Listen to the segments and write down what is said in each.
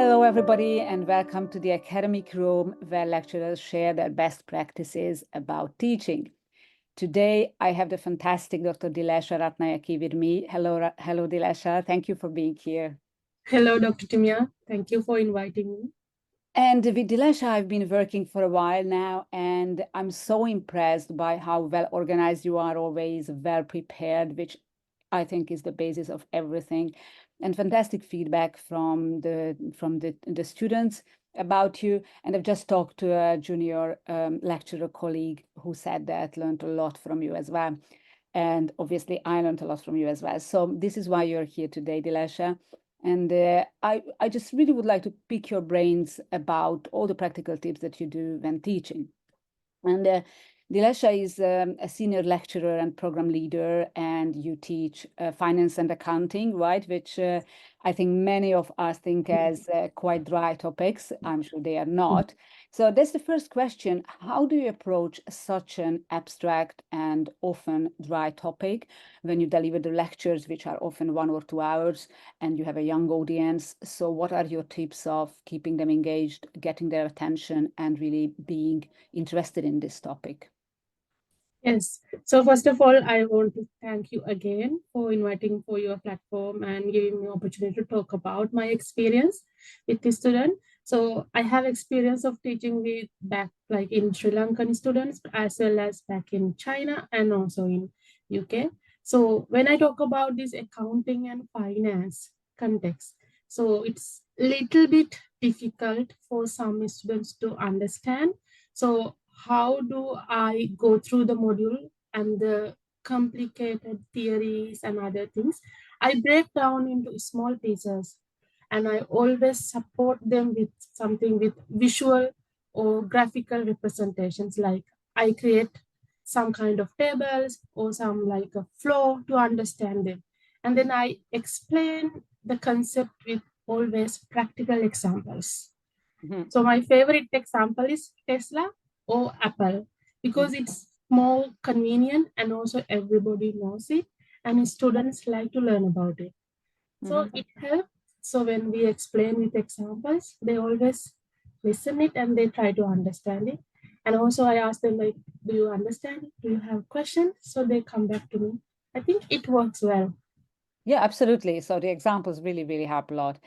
Hello, everybody, and welcome to the academic room where lecturers share their best practices about teaching. Today, I have the fantastic Dr. Dilesha Rathnayake with me. Hello, Dilesha. Thank you for being here. Hello, Dr. Timia. Thank you for inviting me. And with Dilesha, I've been working for a while now, and I'm so impressed by how well organized you are, always well prepared, which I think is the basis of everything, and fantastic feedback from the students about you. And I've just talked to a junior lecturer colleague who said that learned a lot from you as well. And obviously, I learned a lot from you as well. So this is why you're here today, Dilesha. And I just really would like to pick your brains about all the practical tips that you do when teaching. And Dilesha is a senior lecturer and program leader, and you teach finance and accounting, right? Which I think many of us think as quite dry topics. I'm sure they are not. So that's the first question. How do you approach such an abstract and often dry topic when you deliver the lectures, which are often 1 or 2 hours, and you have a young audience? So what are your tips of keeping them engaged, getting their attention, and really being interested in this topic? Yes. So first of all, I want to thank you again for inviting for your platform and giving me opportunity to talk about my experience with the student. So I have experience of teaching with back like in Sri Lankan students as well as back in China and also in UK. So when I talk about this accounting and finance context, so it's little bit difficult for some students to understand. So how do I go through the module and the complicated theories and other things? I break down into small pieces and I always support them with something with visual or graphical representations. Like I create some kind of tables or some like a flow to understand them. And then I explain the concept with always practical examples. Mhm. So my favorite example is Tesla or Apple because it's more convenient and also everybody knows it and students like to learn about it. So Mhm. it helps. So when we explain with examples, they always listen it and they try to understand it. And also I ask them like, do you understand it? Do you have questions? So they come back to me. I think it works well. Yeah, absolutely. So the examples really, really help a lot.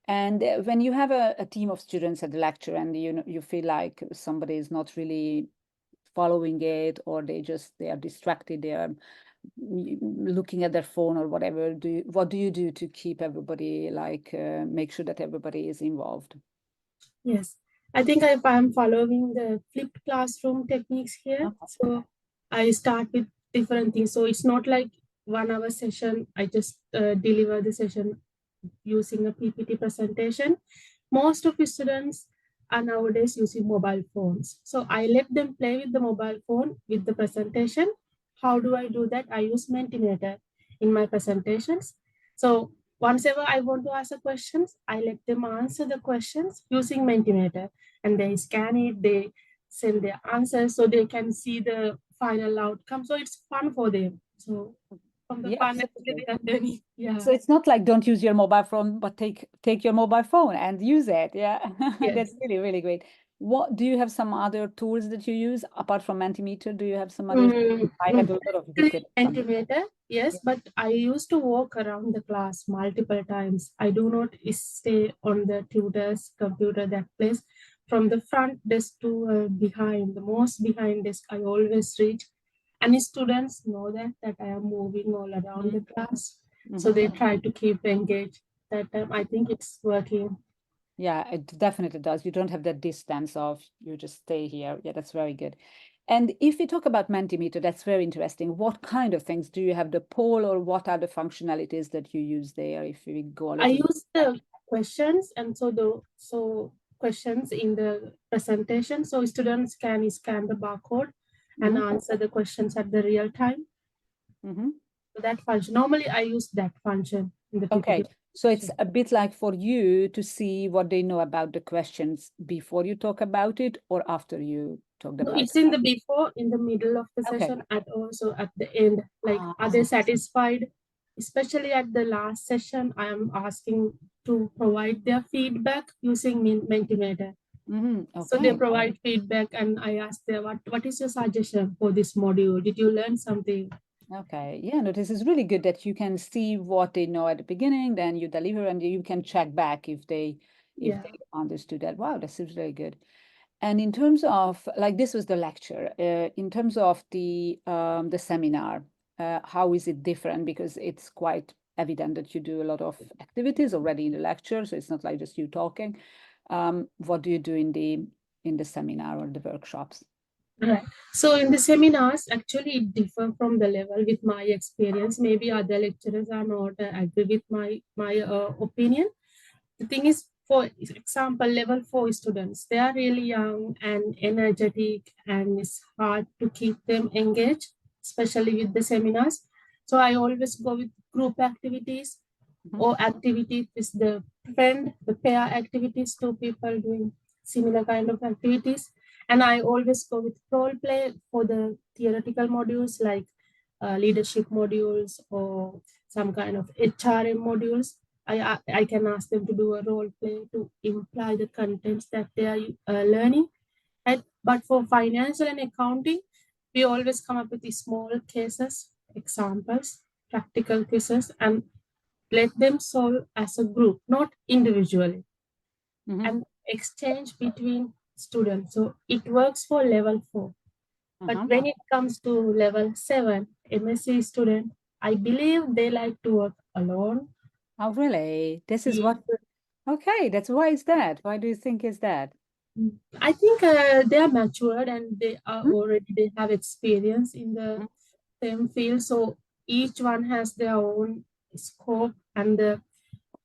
And when you have a team of students at the lecture and you feel like somebody is not really following it, or they are distracted, they are looking at their phone or whatever, what do you do to keep everybody like make sure that everybody is involved? Yes, I think if I'm following the flipped classroom techniques here, Okay. so I start with different things. So it's not like 1 hour session. I just deliver the session using a PPT presentation. Most of the students are nowadays using mobile phones. So I let them play with the mobile phone with the presentation. How do I do that? I use Mentimeter in my presentations. So whenever I want to ask a questions, I let them answer the questions using Mentimeter, and they scan it, they send their answers so they can see the final outcome. So it's fun for them. So from the Yeah, fun, actually, absolutely. they are learning. Yeah. So it's not like don't use your mobile phone, but take your mobile phone and use it. Yeah, that's Yes. really, really great. What do you have some other tools that you use apart from Mentimeter? Do you have some others? I had a lot of Actually, wicked some. Mentimeter, yes, but I used to walk around the class multiple times. I do not stay on the tutor's computer that place. From the front desk to behind, the most behind desk, I always reach. And students know that I am moving all around the class. So Mm-hmm. they try to keep engaged. That time, I think it's working. Yeah, it definitely does. You don't have that distance of you just stay here. Yeah, that's very good. And if we talk about Mentimeter, that's very interesting. What kind of things do you have the poll, or what are the functionalities that you use there? If we go a I little bit use back. the questions and so questions in the presentation so students can scan the barcode and Mhm. answer the questions at the real time. Mhm. So that function normally I use that function in the PPT Okay, so it's presentation. a bit like for you to see what they know about the questions before you talk about it or after you talked No, about it's it. in the before, in the middle of the Okay. session, and also at the end. Like, are they Ah, satisfied? Especially at the last session, I am asking to provide their feedback using Mentimeter. So they Okay. provide feedback, and I asked them, what is your suggestion for this module? Did you learn something? Okay. Yeah, no, this is really good that you can see what they know at the beginning, then you deliver and you can check back if they Yeah. understood that. Wow, this is really good. And in terms of like this was the lecture, in terms of the seminar, how is it different? Because it's quite evident that you do a lot of activities already in the lecture, so it's not like just you talking. What do you do in the seminar or the workshops? Right. So in the seminars, actually it differ from the level with my experience. Maybe other lecturers are not agree with my opinion. The thing is, for example, level 4 students, they are really young and energetic, and it's hard to keep them engaged, especially with the seminars. So I always go with group activities Mhm. or activities with the friend, the pair activities, two people doing similar kind of activities. And I always go with role play for the theoretical modules like leadership modules or some kind of HRM modules. I can ask them to do a role play to imply the contents that they are learning. And, but for financial and accounting, we always come up with these small cases, examples, practical cases, and let them solve as a group, not individually, Mhm. and exchange between students. So it works for level 4. But Uh-huh. when it comes to level 7, MSc student, I believe they like to work alone. Oh, really? This is Yeah. what. Okay, that's why is that? Why do you think is that? I think they are matured and Hmm? they have experience in the Mhm. same field. So each one has their own scope and the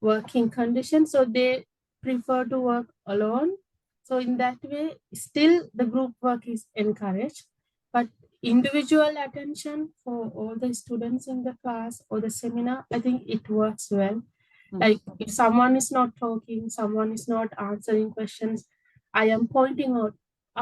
working conditions. So they prefer to work alone. So in that way, still the group work is encouraged, but individual attention for all the students in the class or the seminar, I think it works well. Mhm. Like if someone is not talking, someone is not answering questions, I am pointing out,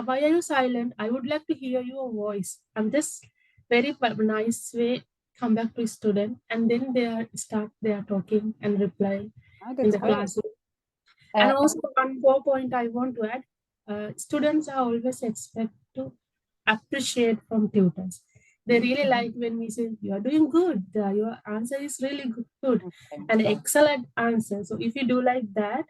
why are you silent? I would like to hear your voice. And this very nice way come back to student, and then they are talking and reply Oh, in that's the great. classroom. And Uh, also one more point I want to add, students are always expect to appreciate from tutors. They mhm. really like when we say, you are doing good, your answer is really good, Okay. an excellent answer. So if you do like that,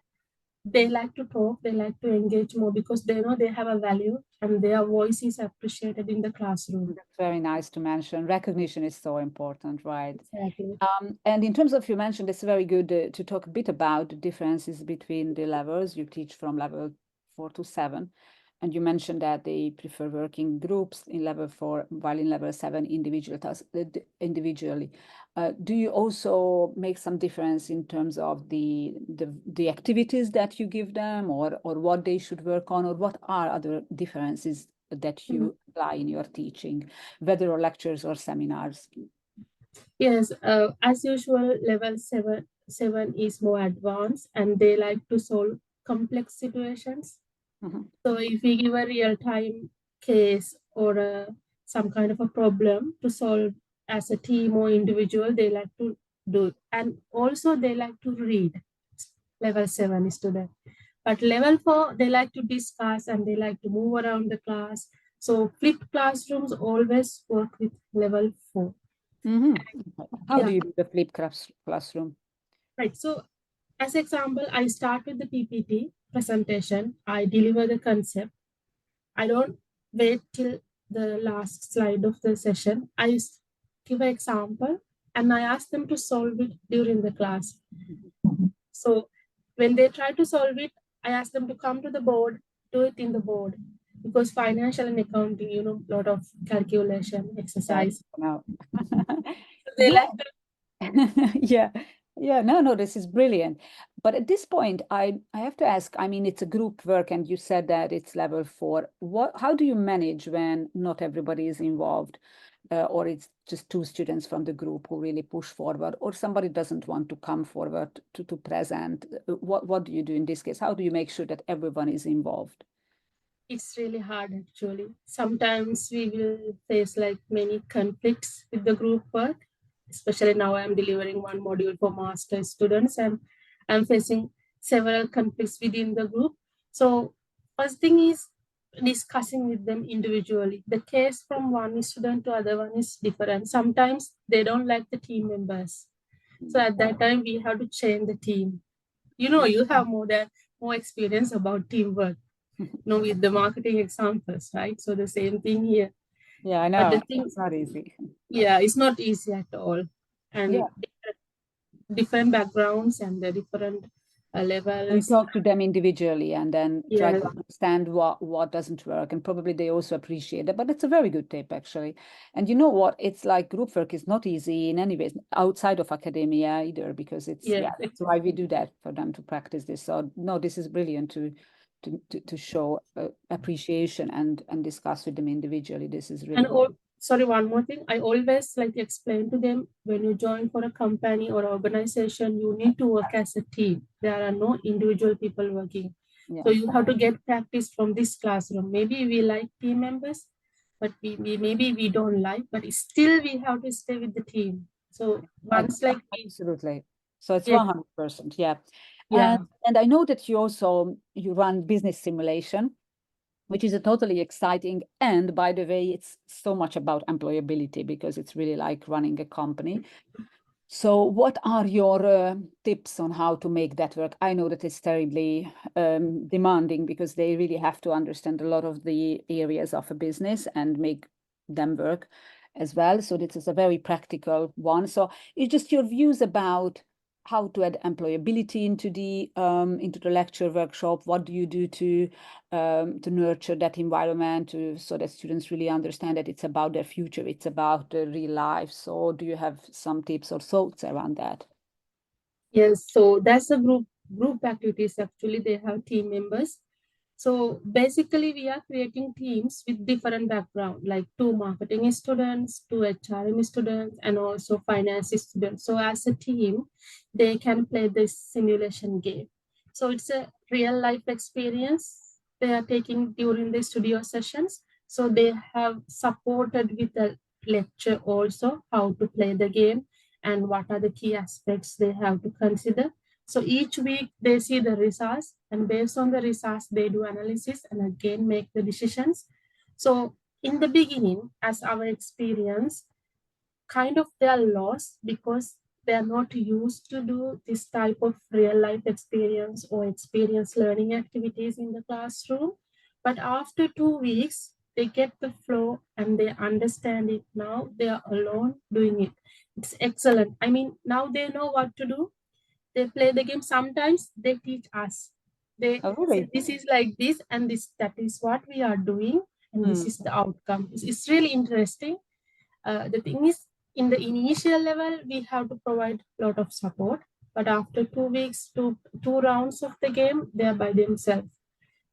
they like to talk, they like to engage more because they know they have a value and their voice is appreciated in the classroom. That's very nice to mention. Recognition is so important, right? Exactly. And in terms of you mentioned, it's very good to talk a bit about the differences between the levels. You teach from level 4 to 7, and you mentioned that they prefer working groups in level 4, while in level 7, individual tasks individually. Do you also make some difference in terms of the activities that you give them, or what they should work on, or what are other differences that Mhm. you apply in your teaching, whether or lectures or seminars? Yes, as usual, level 7 is more advanced and they like to solve complex situations. Mhm. So if we give a real time case or some kind of a problem to solve as a team or individual, they like to do it. And also they like to read. Level 7 student. But level 4, they like to discuss and they like to move around the class. So flipped classrooms always work with level 4. Mhm. How do Yeah, you do the classroom? right. So as example, I start with the PPT presentation. I deliver the concept. I don't wait till the last slide of the session. Give an example and I ask them to solve it during the class. So when they try to solve it, I ask them to come to the board, do it in the board. Because financial and accounting, a lot of calculation, Yes, exercise. no. So they Yeah, like to. yeah, yeah. No, no, this is brilliant. But at this point, I have to ask, I mean, it's a group work, and you said that it's level 4. How do you manage when not everybody is involved, or it's just two students from the group who really push forward, or somebody doesn't want to come forward to present? What do you do in this case? How do you make sure that everyone is involved? It's really hard actually. Sometimes we will face like many conflicts with the group work, especially now I'm delivering one module for master students and I'm facing several conflicts within the group. So first thing is discussing with them individually. The case from one student to other one is different. Sometimes they don't like the team members. So at that time, we have to change the team. You know, you have more experience about teamwork, with the marketing examples, right? So the same thing here. Yeah, I But the know. thing, It's not easy. yeah, it's not easy at all. Yeah. And different backgrounds and the different And levels. talk to them individually and then try Yeah, to understand what doesn't work. And probably they also appreciate that. But it's a very good tip, actually. And you know what? It's like group work is not easy in any ways outside of academia either, because it's, yeah. yeah, that's why we do that for them to practice this. So, no, this is brilliant to show appreciation and discuss with them individually. This is really And good. sorry, one more thing. I always like to explain to them when you join for a company or organization, you need to work as a team. There are no individual people working. Yeah, So you have to get practice from this classroom. Maybe we like team members, but we maybe we don't like, but still we have to stay with the team. So once like we absolutely. So it's get, 100%. Yeah. yeah, And I know that you run business simulation, which is a totally exciting. And by the way, it's so much about employability because it's really like running a company. So what are your tips on how to make that work? I know that it's terribly demanding because they really have to understand a lot of the areas of a business and make them work as well. So this is a very practical one. So it's just your views about how to add employability into the lecture workshop. What do you do to nurture that environment so that students really understand that it's about their future, it's about the real life. So do you have some tips or thoughts around that? yes. So that's a group activities. Actually, they have team members. So basically, we are creating teams with different background, like two marketing students, two HRM students, and also finance students. So as a team, they can play this simulation game. So it's a real life experience they are taking during the studio sessions. So they have supported with a lecture also how to play the game and what are the key aspects they have to consider. So each week they see the results, and based on the results, they do analysis and again make the decisions. So in the beginning, as our experience, kind of they are lost because they are not used to do this type of real life experience or experience learning activities in the classroom. But after 2 weeks, they get the flow and they understand it. Now they are alone doing it. It's excellent. I mean, now they know what to do. They play the game. Sometimes they teach us. They Oh, say really? this is like this and this, that is what we are doing, and this Hmm. is the outcome. It's really interesting. The thing is, in the initial level, we have to provide a lot of support. But after 2 weeks, two rounds of the game, they are by themselves.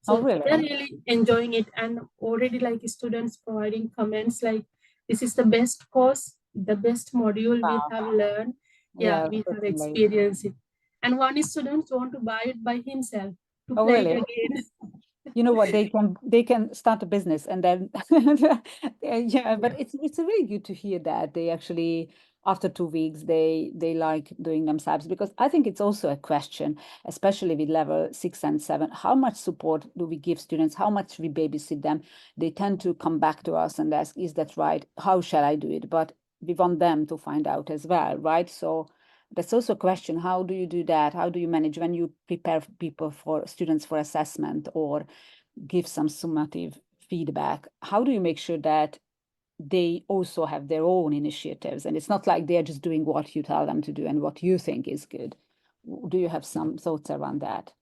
Oh, So they're really? really enjoying it, and already like students providing comments like, "This is the best course, the best module we Wow. have learned. Yeah, Yeah, we have certainly. experienced it." And one student want to buy it by himself to Oh, play it really? again. You know what, they can start a business and then yeah, but it's really good to hear that they actually after 2 weeks they like doing themselves, because I think it's also a question, especially with level 6 and 7, how much support do we give students, how much we babysit them. They tend to come back to us and ask, is that right, how shall I do it? But we want them to find out as well, right? So that's also a question. How do you do that? How do you manage when you prepare people for students for assessment or give some summative feedback? How do you make sure that they also have their own initiatives and it's not like they're just doing what you tell them to do and what you think is good? Do you have some thoughts around that?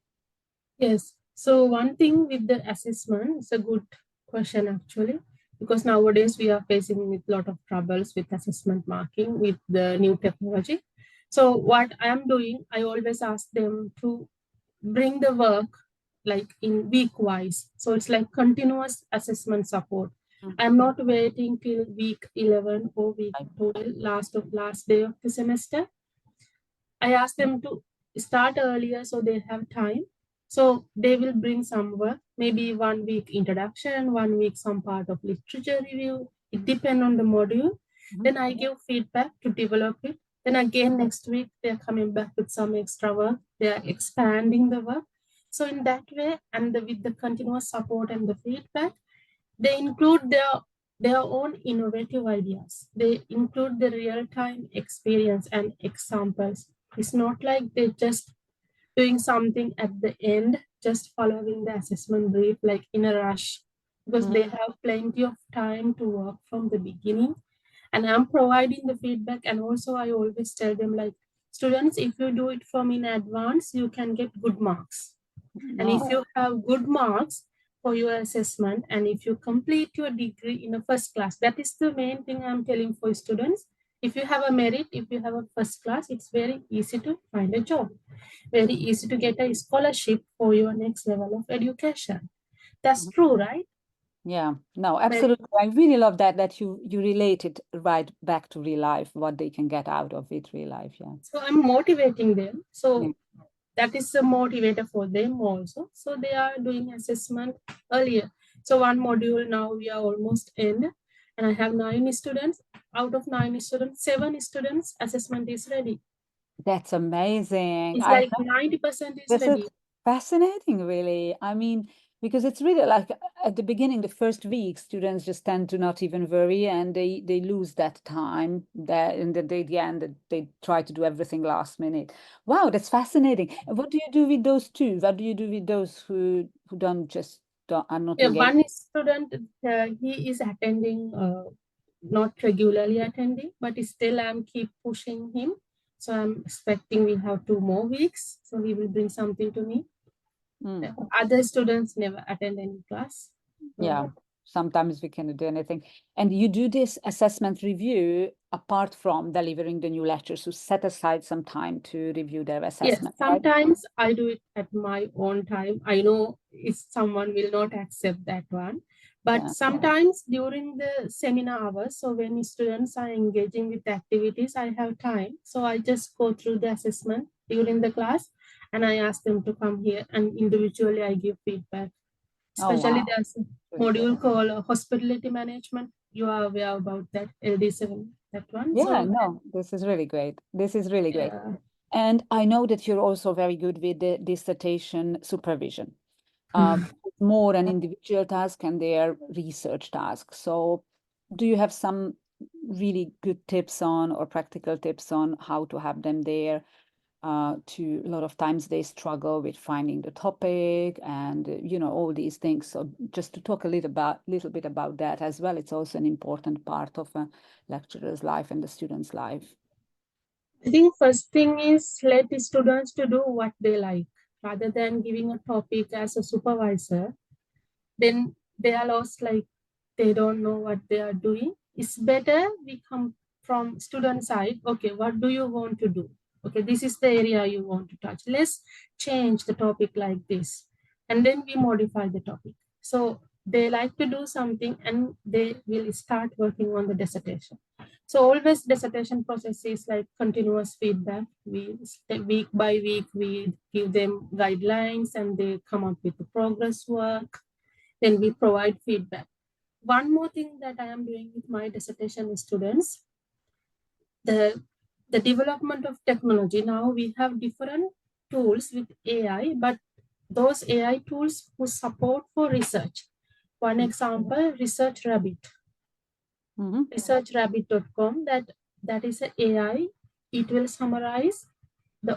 Yes. So one thing with the assessment, it's a good question actually, because nowadays we are facing with a lot of troubles with assessment marking with the new technology. So what I am doing, I always ask them to bring the work like in week wise. So it's like continuous assessment support. Mm. I'm not waiting till week 11 or week Right. 12, last day of the semester. I ask them to start earlier so they have time. So they will bring some work, maybe 1 week introduction, 1 week some part of literature review. It depends on the module. Mhm. Then I give feedback to develop it. Then again, next week, they're coming back with some extra work. They're expanding the work. So in that way, and with the continuous support and the feedback, they include their own innovative ideas. They include the real-time experience and examples. It's not like they just doing something at the end, just following the assessment brief like in a rush, because they have plenty of time to work from the beginning. And I'm providing the feedback. And also I always tell them like, students, if you do it from in advance, you can get good marks. And if you have good marks for your assessment, and if you complete your degree in a first class, that is the main thing I'm telling for students. If you have a merit, if you have a first class, it's very easy to find a job, very easy to get a scholarship for your next level of education. That's true, right? Yeah, no, absolutely. I really love that you relate it right back to real life, what they can get out of it, real life. Yeah. So I'm motivating them. So Yeah. that is a motivator for them also. So they are doing assessment earlier. So one module now we are almost in, and I have 9 students. Out of 9 students, 7 students assessment is ready. That's amazing. It's I like 90% is This is ready. fascinating, really. I mean, because it's really like at the beginning, the first week, students just tend to not even worry, and they lose that time. That in the end, they try to do everything last minute. Wow, that's fascinating. And what do you do with those two? What do you do with those who don't are not Yeah, engaged? one student, he is attending, not regularly attending, but still I'm keep pushing him. So I'm expecting we have 2 more weeks. So he will bring something to me. Mm. Other students never attend any class. Yeah, So sometimes we cannot do anything. And you do this assessment review apart from delivering the new lectures, so set aside some time to review their yes, assessment, right? sometimes I do it at my own time. I know if someone will not accept that one, but Yeah. sometimes during the seminar hours, so when students are engaging with activities, I have time. So I just go through the assessment during the class, and I ask them to come here, and individually I give feedback. Oh, Especially wow. there's a Really good. module called hospitality management. You are aware about that, LD7, that one. Yeah, So no, this is really great. This is really great. yeah. And I know that you're also very good with the dissertation supervision. More an individual task and their research task. So do you have some really good tips on or practical tips on how to have them there? To a lot of times they struggle with finding the topic and all these things. So just to talk a little bit about that as well. It's also an important part of a lecturer's life and the student's life. I think first thing is let the students to do what they like rather than giving a topic as a supervisor. Then they are lost, like they don't know what they are doing. It's better we come from student side. Okay, what do you want to do? Okay, this is the area you want to touch. Let's change the topic like this. And then we modify the topic. So they like to do something and they will start working on the dissertation. So always dissertation process is like continuous feedback. We week by week, we give them guidelines and they come up with the progress work. Then we provide feedback. One more thing that I am doing with my dissertation students, the, the development of technology. Now we have different tools with AI, but those AI tools who support for research. One example, ResearchRabbit. Mm-hmm. ResearchRabbit.com, that is an AI. It will summarize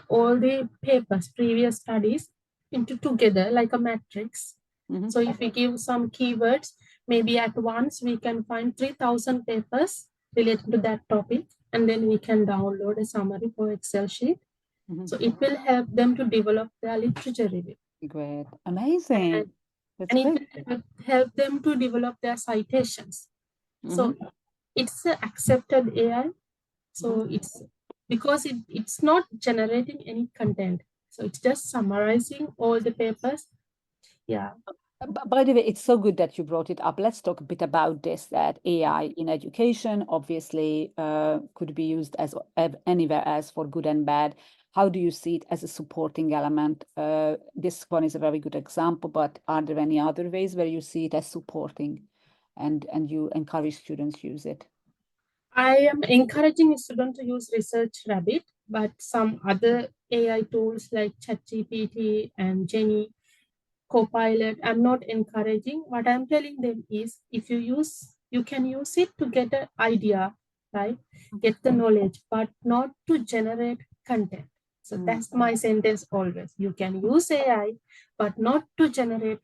all the papers, previous studies into together like a matrix. Mm-hmm. So if we give some keywords, maybe at once we can find 3,000 papers related to that topic, and then we can download a summary for Excel sheet. Mm-hmm. So it will help them to develop their literature review. Great. And, Amazing. That's and it great. will help them to develop their citations. Mm-hmm. So it's an accepted AI. Mm-hmm. So it's because it's not generating any content. So it's just summarizing all the papers. Yeah. By the way, it's so good that you brought it up. Let's talk a bit about this, that AI in education obviously could be used as anywhere else for good and bad. How do you see it as a supporting element? This one is a very good example, but are there any other ways where you see it as supporting and you encourage students use it? I am encouraging students to use ResearchRabbit, but some other AI tools like ChatGPT and Jenny, Copilot, I'm not encouraging. What I'm telling them is if you can use it to get an idea, right? Get the knowledge, but not to generate content. So that's my sentence always. You can use AI, but not to generate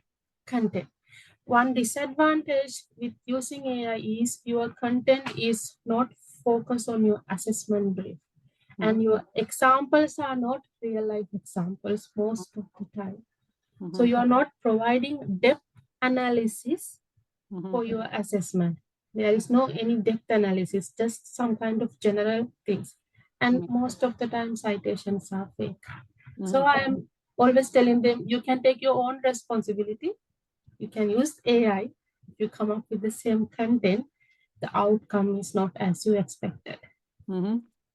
content. One disadvantage with using AI is your content is not focused on your assessment brief. And your examples are not real life examples most of the time. So you are not providing depth analysis for your assessment. There is no any depth analysis, just some kind of general things. And most of the time citations are fake. So I am always telling them you can take your own responsibility. You can use AI. If you come up with the same content, the outcome is not as you expected.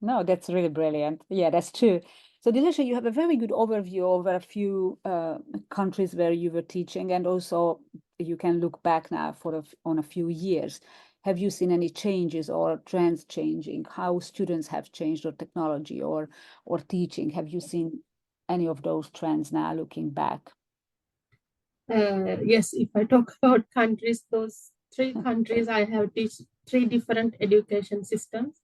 No, that's really brilliant. Yeah, that's true. So, Dilesha, you have a very good overview over a few countries where you were teaching, and also you can look back now on a few years. Have you seen any changes or trends changing? How students have changed, or technology, or teaching? Have you seen any of those trends now looking back? Yes, if I talk about countries, those three countries I have teach three different education systems.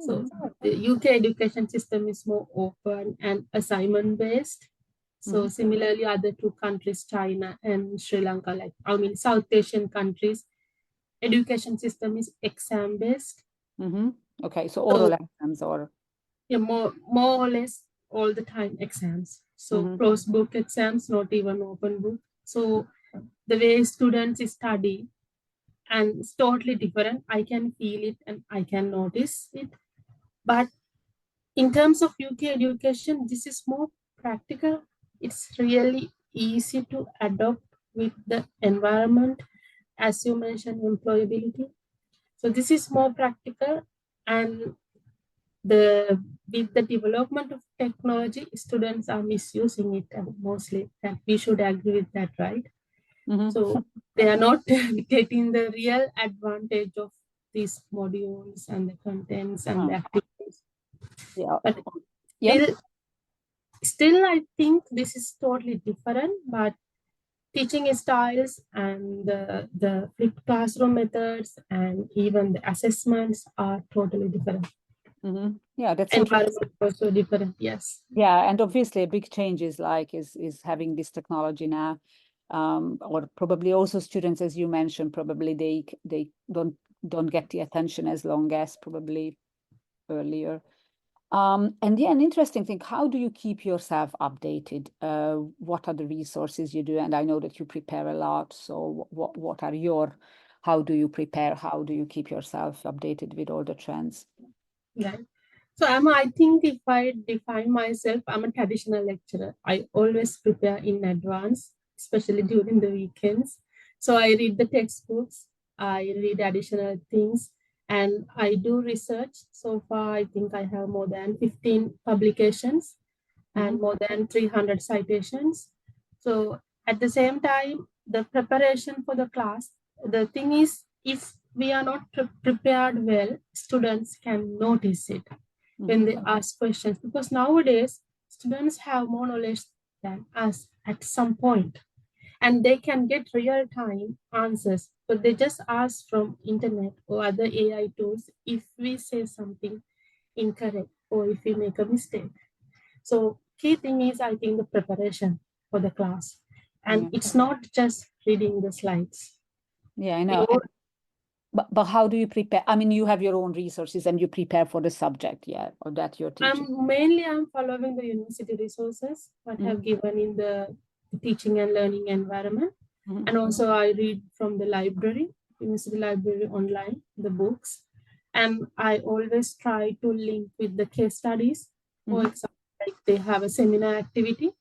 So the UK education system is more open and assignment based. So similarly, other two countries, China and Sri Lanka, like I mean South Asian countries, education system is exam based. Okay, so oral exams or Yeah, more or less all the time exams. So closed book exams, not even open book. So the way students study and it's totally different. I can feel it and I can notice it. But in terms of UK education, this is more practical. It's really easy to adopt with the environment, as you mentioned, employability. So this is more practical, and the with the development of technology, students are misusing it mostly. And we should agree with that, right? So they are not getting the real advantage of these modules and the contents and the activities. yeah, But yeah. still, I think this is totally different. But teaching styles and the flipped classroom methods and even the assessments are totally different. Yeah, that's interesting. Environment also different. Yes. Yeah, and obviously a big change is like is having this technology now, or probably also students, as you mentioned, probably they don't get the attention as long as probably earlier. And yeah, an interesting thing, how do you keep yourself updated? What are the resources you do? And I know that you prepare a lot. So what are how do you prepare? How do you keep yourself updated with all the trends? Yeah. So I think if I define myself, I'm a traditional lecturer. I always prepare in advance, especially during the weekends. So I read the textbooks, I read additional things, and I do research. So far, I think I have more than 15 publications and more than 300 citations. So at the same time, the preparation for the class, the thing is, if we are not prepared well, students can notice it when they ask questions, because nowadays students have more knowledge than us at some point, and they can get real-time answers, but they just ask from internet or other AI tools if we say something incorrect or if we make a mistake. So key thing is, I think, the preparation for the class, and it's not just reading the slides. Yeah, I know. But how do you prepare? I mean, you have your own resources and you prepare for the subject, yeah, or that you're teaching. I'm following the university resources that have given in the teaching and learning environment. And also I read from the library, university library online, the books. And I always try to link with the case studies. For example, like they have a seminar activity,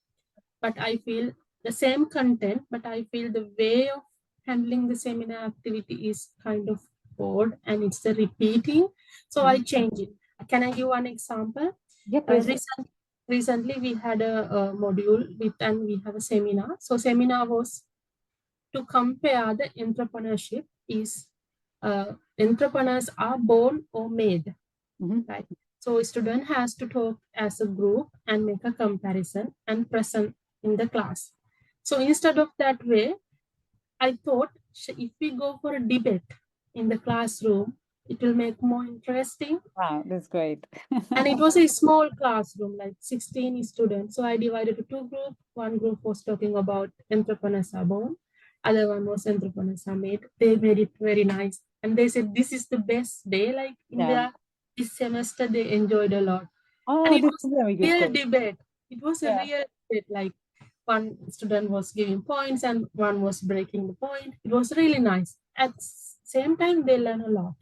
but I feel the same content, but I feel the way of handling the seminar activity is kind of bored and it's the repeating. So I change it. Can I give one example? Yeah, please. Recently we had a module with, and we have a seminar. So seminar was to compare the entrepreneurship is entrepreneurs are born or made, Mm-hmm. right? So a student has to talk as a group and make a comparison and present in the class. So instead of that way, I thought if we go for a debate in the classroom, it will make more interesting. Wow, that's great. And it was a small classroom, like 16 students. So I divided to two groups. One group was talking about entrepreneurs are born, other one was entrepreneurs are made. They made it very nice. And they said this is the best day, like in Yeah. their this semester they enjoyed a lot. And Oh, it this was is a very a good real thing. debate. It was a Yeah. real debate, like one student was giving points and one was breaking the point. It was really nice. At same time, they learn a lot.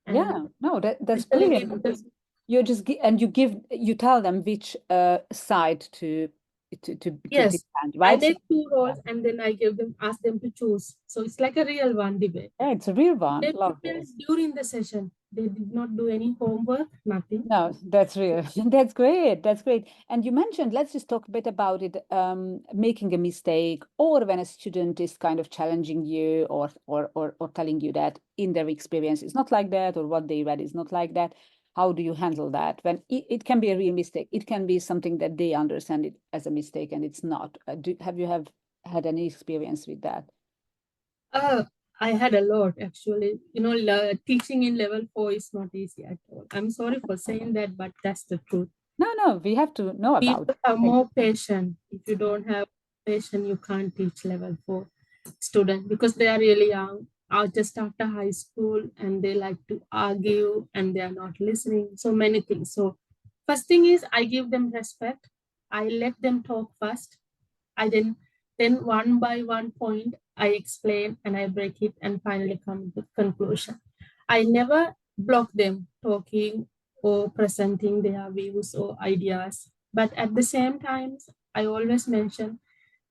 Yeah. And No, that's especially brilliant with because you just you tell them which side to yes, defend, I right? So, made two yeah. roles and then I gave them, asked them to choose. So it's like a real one debate. Yeah, it's a real one. They Love prepared this. during the session. They did not do any homework, nothing. No, that's real. That's great. That's great. And you mentioned, let's just talk a bit about it, making a mistake, or when a student is kind of challenging you or telling you that in their experience it's not like that, or what they read is not like that. How do you handle that? When it can be a real mistake. It can be something that they understand it as a mistake and it's not. Have you have had any experience with that? Uh, I had a lot actually. You know, teaching in level 4 is not easy at all. I'm sorry for saying that, but that's the truth. No, no, we have to know about People it. have Thank more patience. If you don't have patience, you can't teach level 4 students because they are really young, are just after high school, and they like to argue and they are not listening. So many things. So first thing is I give them respect. I let them talk first. I then one by one point I explain and I break it and finally come to conclusion. I never block them talking or presenting their views or ideas. But at the same time, I always mention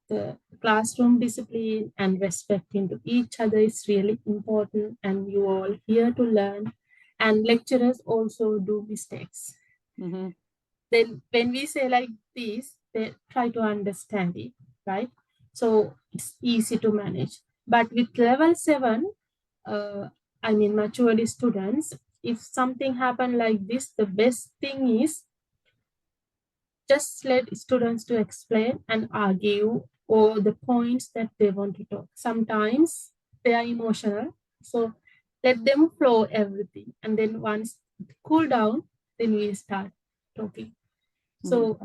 the classroom discipline and respecting to each other is really important and you all here to learn. And lecturers also do mistakes. you. Then when we say like this, they try to understand it, right? So it's easy to manage. But with level 7, uh, I mean maturity students, if something happen like this, the best thing is just let students to explain and argue or the points that they want to talk. Sometimes they are emotional, so let them flow everything, and then once it cool down, then we start talking. Mhm. So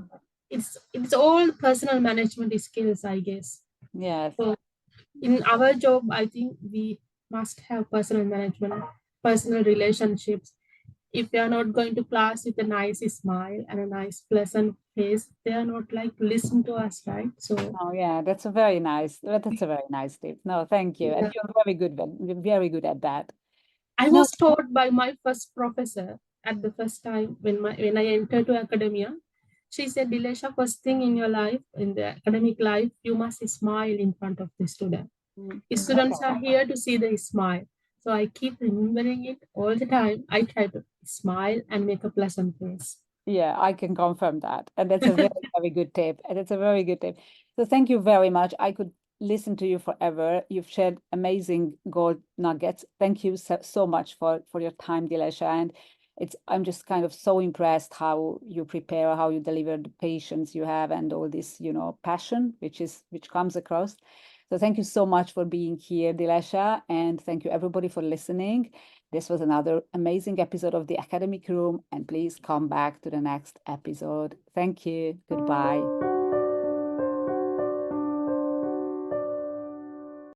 it's all personal management skills, I guess. Yes. So in our job, I think we must have personal management, personal relationships. If they are not going to class with a nice smile and a nice pleasant face, they are not like listen to us, right? So Oh, yeah, that's a very nice, that's a very nice tip. No, thank you. And yeah. you're very good, you're very good at that. I No, was taught by my first professor at the first time when I entered to academia. She said, Dilesha, first thing in your life, in the academic life, you must smile in front of the student. okay. Students are here to see the smile. So I keep remembering it all the time. I try to smile and make a pleasant face. Yeah, I can confirm that. And that's a very, very good tip. And it's a very good tip. So thank you very much. I could listen to you forever. You've shared amazing gold nuggets. Thank you so much for your time, Dilesha. And I'm just kind of so impressed how you prepare, how you deliver the patience you have and all this, passion, which comes across. So thank you so much for being here, Dilesha. And thank you everybody for listening. This was another amazing episode of the Academic Room, and please come back to the next episode. Thank you. Goodbye.